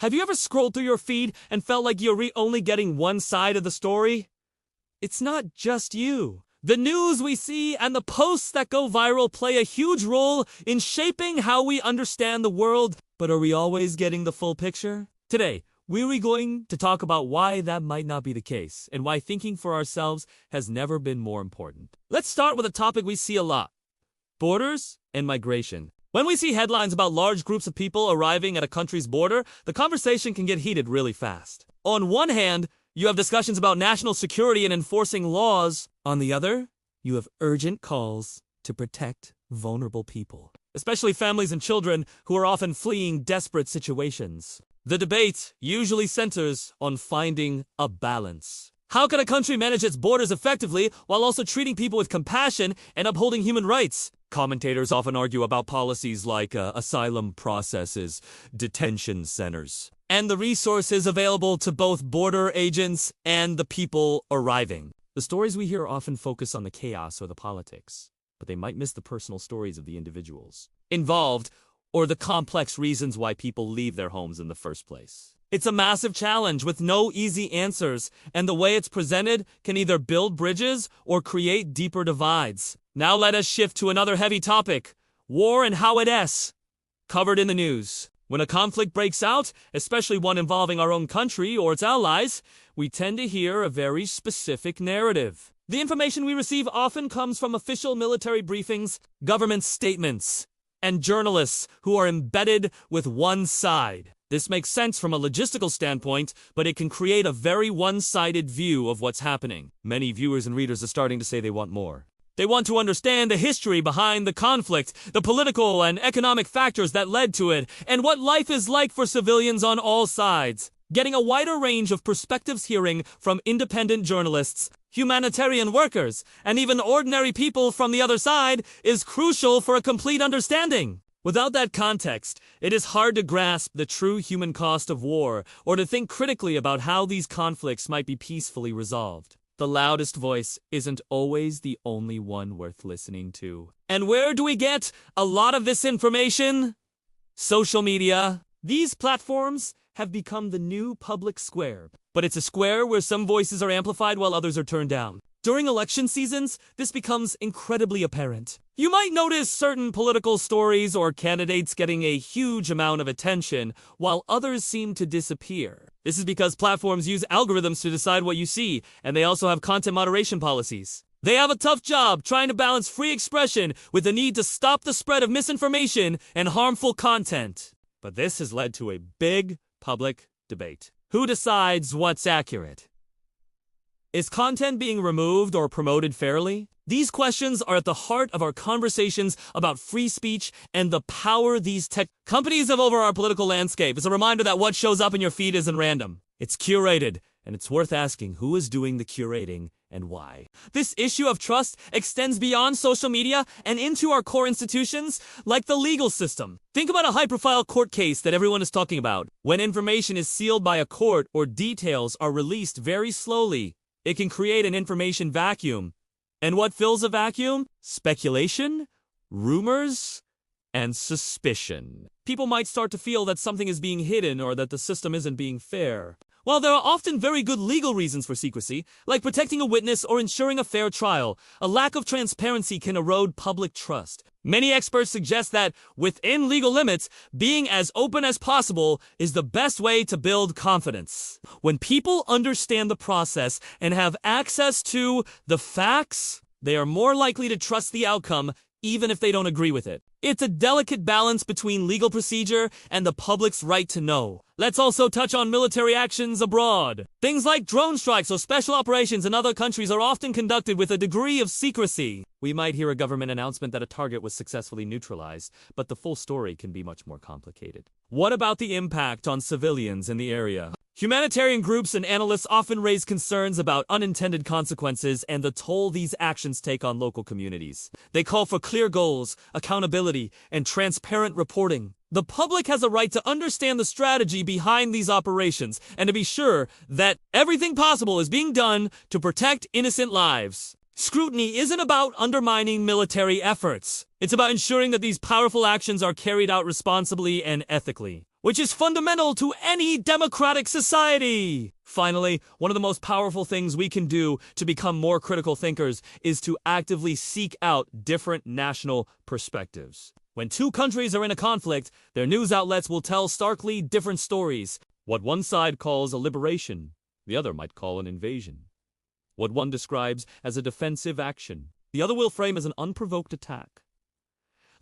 Have you ever scrolled through your feed and felt like you're only getting one side of the story? It's not just you. The news we see and the posts that go viral play a huge role in shaping how we understand the world, but are we always getting the full picture? Today, we're going to talk about why that might not be the case and why thinking for ourselves has never been more important. Let's start with a topic we see a lot: borders and migration. When we see headlines about large groups of people arriving at a country's border, the conversation can get heated really fast. On one hand, you have discussions about national security and enforcing laws. On the other, you have urgent calls to protect vulnerable people, especially families and children who are often fleeing desperate situations. The debate usually centers on finding a balance. How can a country manage its borders effectively while also treating people with compassion and upholding human rights? Commentators often argue about policies like asylum processes, detention centers, and the resources available to both border agents and the people arriving. The stories we hear often focus on the chaos or the politics, but they might miss the personal stories of the individuals involved or the complex reasons why people leave their homes in the first place. It's a massive challenge with no easy answers, and the way it's presented can either build bridges or create deeper divides. Now let us shift to another heavy topic: war and how it's covered in the news. When a conflict breaks out, especially one involving our own country or its allies, we tend to hear a very specific narrative. The information we receive often comes from official military briefings, government statements, and journalists who are embedded with one side. This makes sense from a logistical standpoint, but it can create a very one-sided view of what's happening. Many viewers and readers are starting to say they want more. They want to understand the history behind the conflict, the political and economic factors that led to it, and what life is like for civilians on all sides. Getting a wider range of perspectives, hearing from independent journalists, humanitarian workers, and even ordinary people from the other side is crucial for a complete understanding. Without that context, it is hard to grasp the true human cost of war or to think critically about how these conflicts might be peacefully resolved. The loudest voice isn't always the only one worth listening to. And where do we get a lot of this information? Social media. These platforms have become the new public square, but it's a square where some voices are amplified while others are turned down. During election seasons, this becomes incredibly apparent. You might notice certain political stories or candidates getting a huge amount of attention, while others seem to disappear. This is because platforms use algorithms to decide what you see, and they also have content moderation policies. They have a tough job trying to balance free expression with the need to stop the spread of misinformation and harmful content. But this has led to a big public debate. Who decides what's accurate? Is content being removed or promoted fairly? These questions are at the heart of our conversations about free speech and the power these tech companies have over our political landscape. It's a reminder that what shows up in your feed isn't random. It's curated, and it's worth asking who is doing the curating and why. This issue of trust extends beyond social media and into our core institutions, like the legal system. Think about a high-profile court case that everyone is talking about. When information is sealed by a court or details are released very slowly, it can create an information vacuum. And what fills a vacuum? Speculation, rumors, and suspicion. People might start to feel that something is being hidden or that the system isn't being fair. While there are often very good legal reasons for secrecy, like protecting a witness or ensuring a fair trial, a lack of transparency can erode public trust. Many experts suggest that, within legal limits, being as open as possible is the best way to build confidence. When people understand the process and have access to the facts, they are more likely to trust the outcome, even if they don't agree with it. It's a delicate balance between legal procedure and the public's right to know. Let's also touch on military actions abroad. Things like drone strikes or special operations in other countries are often conducted with a degree of secrecy. We might hear a government announcement that a target was successfully neutralized, but the full story can be much more complicated. What about the impact on civilians in the area? Humanitarian groups and analysts often raise concerns about unintended consequences and the toll these actions take on local communities. They call for clear goals, accountability, and transparent reporting. The public has a right to understand the strategy behind these operations and to be sure that everything possible is being done to protect innocent lives. Scrutiny isn't about undermining military efforts. It's about ensuring that these powerful actions are carried out responsibly and ethically. which is fundamental to any democratic society. Finally, one of the most powerful things we can do to become more critical thinkers is to actively seek out different national perspectives. When two countries are in a conflict, their news outlets will tell starkly different stories. What one side calls a liberation, the other might call an invasion. What one describes as a defensive action, the other will frame as an unprovoked attack.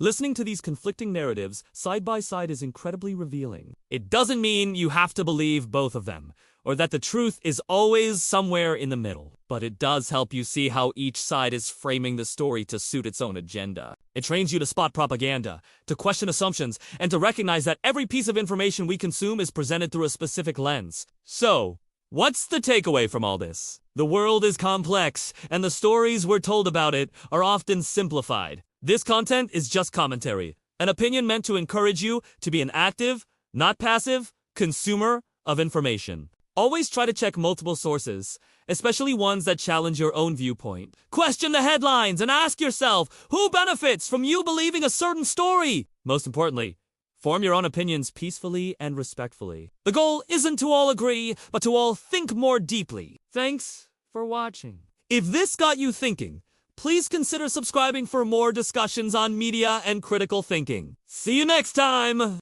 Listening to these conflicting narratives side by side is incredibly revealing. It doesn't mean you have to believe both of them, or that the truth is always somewhere in the middle. But it does help you see how each side is framing the story to suit its own agenda. It trains you to spot propaganda, to question assumptions, and to recognize that every piece of information we consume is presented through a specific lens. So, what's the takeaway from all this? The world is complex, and the stories we're told about it are often simplified. This content is just commentary, an opinion meant to encourage you to be an active, not passive, consumer of information. Always try to check multiple sources, especially ones that challenge your own viewpoint. Question the headlines and ask yourself, who benefits from you believing a certain story? Most importantly, form your own opinions peacefully and respectfully. The goal isn't to all agree, but to all think more deeply. Thanks for watching. If this got you thinking, please consider subscribing for more discussions on media and critical thinking. See you next time!